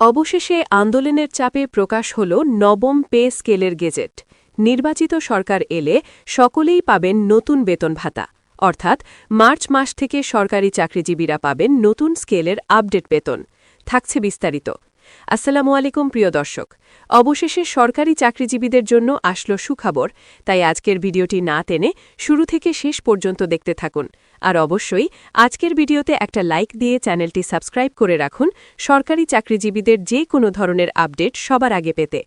অবশেষে আন্দোলনের চাপে প্রকাশ হল নবম পে স্কেলের গেজেট। নির্বাচিত সরকার এলে সকলেই পাবেন নতুন বেতন ভাতা, অর্থাৎ মার্চ মাস থেকে সরকারি চাকরিজীবীরা পাবেন নতুন স্কেলের আপডেট বেতন। থাকছে বিস্তারিত। আসসালামু আলাইকুম প্রিয় দর্শক, অবশেষে সরকারি চাকরিজীবীদের জন্য আসলো সুখবর। তাই আজকের ভিডিওটি না টেনে শুরু থেকে শেষ পর্যন্ত দেখতে থাকুন। আর অবশ্যই আজকের ভিডিওতে একটা লাইক দিয়ে চ্যানেলটি সাবস্ক্রাইব করে রাখুন সরকারি চাকরিজীবীদের যে কোনো ধরনের আপডেট সবার আগে পেতে।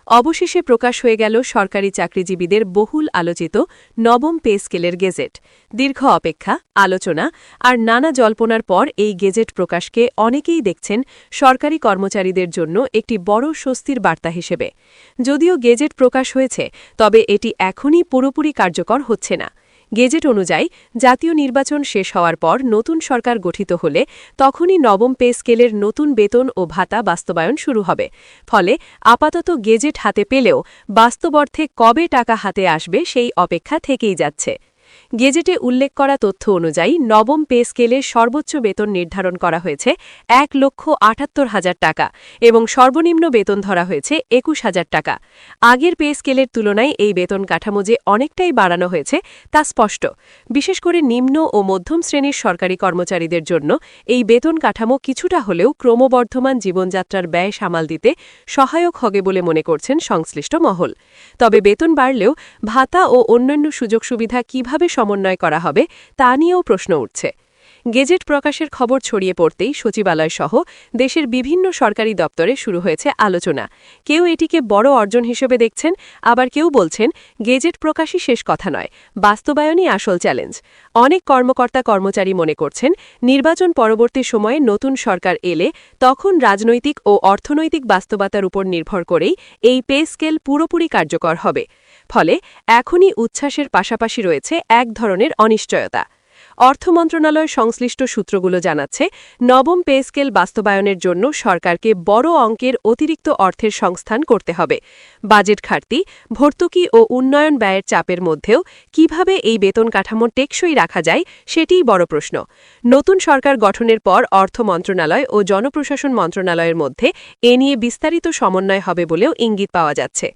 অবশেষে প্রকাশ হয়ে গেল সরকারি চাকরিজীবীদের বহুল আলোচিত নবম পে স্কেলের গেজেট। দীর্ঘ অপেক্ষা, আলোচনা আর নানা জল্পনার পর এই গেজেট প্রকাশকে অনেকেই দেখছেন সরকারি কর্মচারীদের জন্য একটি বড় স্বস্তির বার্তা হিসেবে। যদিও গেজেট প্রকাশ হয়েছে, তবে এটি এখনই পুরোপুরি কার্যকর হচ্ছে না। গেজেট অনুযায়ী জাতীয় নির্বাচন শেষ হওয়ার পর নতুন সরকার গঠিত হলে তখনই নবম পে স্কেলের নতুন বেতন ও ভাতা বাস্তবায়ন শুরু হবে। ফলে আপাতত গেজেট হাতে পেলেও বাস্তব অর্থে কবে টাকা হাতে আসবে সেই অপেক্ষা থেকেই যাচ্ছে। গেজেটে উল্লেখ করা তথ্য অনুযায়ী নবম পে স্কেলে সর্বোচ্চ বেতন নির্ধারণ করা হয়েছে 1,78,000 টাকা এবং সর্বনিম্ন বেতন ধরা হয়েছে 21,000 টাকা। আগের পে স্কেলের তুলনায় এই বেতন কাঠামো যে অনেকটাই বাড়ানো হয়েছে তা স্পষ্ট। বিশেষ করে নিম্ন ও মধ্যম শ্রেণীর সরকারি কর্মচারীদের জন্য এই বেতন কাঠামো কিছুটা হলেও ক্রমবর্ধমান জীবনযাত্রার ব্যয় সামাল দিতে সহায়ক হবে বলে মনে করছেন সংশ্লিষ্ট মহল। তবে বেতন বাড়লেও ভাতা ও অন্যান্য সুযোগ সুবিধা কিভাবে সমন্বয় করা হবে তা নিয়েও প্রশ্ন উঠছে। গেজেট প্রকাশের খবর ছড়িয়ে পড়তেই সচিবালয় সহ দেশের বিভিন্ন সরকারি দপ্তরে শুরু হয়েছে আলোচনা। কেউ এটিকে বড় অর্জন হিসেবে দেখছেন, আবার কেউ বলছেন গেজেট প্রকাশই শেষ কথা নয়, বাস্তবায়নই আসল চ্যালেঞ্জ। অনেক কর্মকর্তা কর্মচারী মনে করছেন নির্বাচন পরবর্তী সময়ে নতুন সরকার এলে তখন রাজনৈতিক ও অর্থনৈতিক বাস্তবতার উপর নির্ভর করেই এই পে স্কেল পুরোপুরি কার্যকর হবে। ফলে এখনই উচ্ছ্বাসের পাশাপাশি রয়েছে এক ধরনের অনিশ্চয়তা। অর্থ মন্ত্রণালয় সংশ্লিষ্ট সূত্রগুলো জানাচ্ছে, নবম পে স্কেল বাস্তবায়নের জন্য সরকারকে বড় অঙ্কের অতিরিক্ত অর্থের সংস্থান করতে হবে। বাজেট ঘাটতি, ভর্তুকি ও উন্নয়ন ব্যয়ের চাপের মধ্যেও কিভাবে এই বেতন কাঠামো টেকসই রাখা যায় সেটিই বড় প্রশ্ন। নতুন সরকার গঠনের পর অর্থ মন্ত্রণালয় ও জনপ্রশাসন মন্ত্রণালয়ের মধ্যে এ নিয়ে বিস্তারিত সমন্বয় হবে বলেও ইঙ্গিত পাওয়া যাচ্ছে।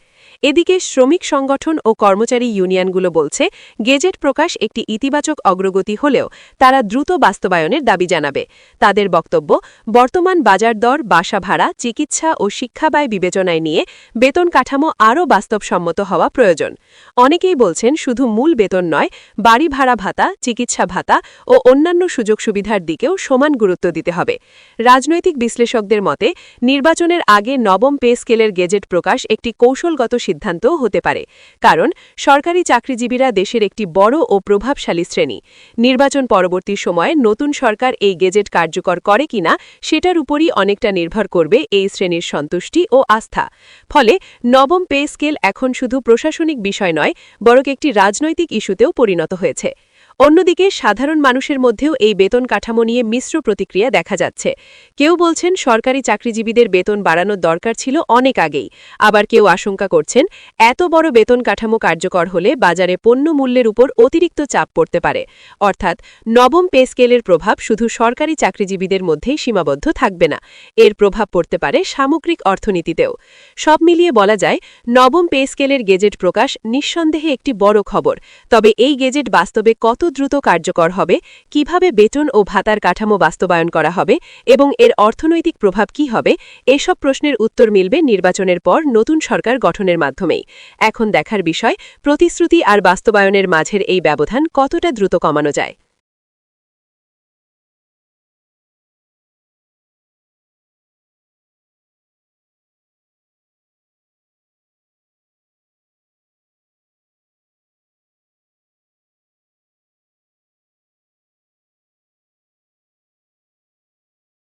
এদিকে শ্রমিক সংগঠন ও কর্মচারী ইউনিয়নগুলো বলছে, গেজেট প্রকাশ একটি ইতিবাচক অগ্রগতি হলেও তারা দ্রুত বাস্তবায়নের দাবি জানাবে। তাদের বক্তব্য, বর্তমান বাজার দর, বাসা ভাড়া, চিকিৎসা ও শিক্ষা ব্যয় বিবেচনায় নিয়ে বেতন কাঠামো আরও বাস্তবসম্মত হওয়া প্রয়োজন। অনেকেই বলছেন শুধু মূল বেতন নয়, বাড়ি ভাড়া ভাতা, চিকিৎসা ভাতা ও অন্যান্য সুযোগ সুবিধার দিকেও সমান গুরুত্ব দিতে হবে। রাজনৈতিক বিশ্লেষকদের মতে, নির্বাচনের আগে নবম পে স্কেলের গেজেট প্রকাশ একটি কৌশলগত সিদ্ধান্তও হতে পারে, কারণ সরকারি চাকরিজীবীরা দেশের একটি বড় ও প্রভাবশালী শ্রেণী। নির্বাচন পরবর্তী সময়ে নতুন সরকার এই গেজেট কার্যকর করে কিনা সেটার উপরই অনেকটা নির্ভর করবে এই শ্রেণীর সন্তুষ্টি ও আস্থা। ফলে নবম পে স্কেল এখন শুধু প্রশাসনিক বিষয় নয়, বরং একটি রাজনৈতিক ইস্যুতেও পরিণত হয়েছে। অন্যদিকে সাধারণ মানুষের মধ্যেও এই বেতন কাঠামো নিয়ে মিশ্র প্রতিক্রিয়া দেখা যাচ্ছে। কেউ বলছেন সরকারি চাকরিজীবীদের বেতন বাড়ানোর দরকার ছিল অনেক আগেই, আবার কেউ আশঙ্কা করছেন এত বড় বেতন কাঠামো কার্যকর হলে বাজারে পণ্য মূল্যের উপর অতিরিক্ত চাপ পড়তে পারে। অর্থাৎ নবম পে স্কেলের প্রভাব শুধু সরকারি চাকরিজীবীদের মধ্যেই সীমাবদ্ধ থাকবে না, এর প্রভাব পড়তে পারে সামগ্রিক অর্থনীতিতেও। সব মিলিয়ে বলা যায়, নবম পে স্কেলের গেজেট প্রকাশ নিঃসন্দেহে একটি বড় খবর। তবে এই গেজেট বাস্তবে কত দ্রুত কার্যকর হবে, কিভাবে বেতন ও ভাতার কাঠামো বাস্তবায়ন করা হবে এবং এর অর্থনৈতিক প্রভাব কী হবে, এসব প্রশ্নের উত্তর মিলবে নির্বাচনের পর নতুন সরকার গঠনের মাধ্যমেই। এখন দেখার বিষয়, প্রতিশ্রুতি আর বাস্তবায়নের মাঝের এই ব্যবধান কতটা দ্রুত কমানো যায়।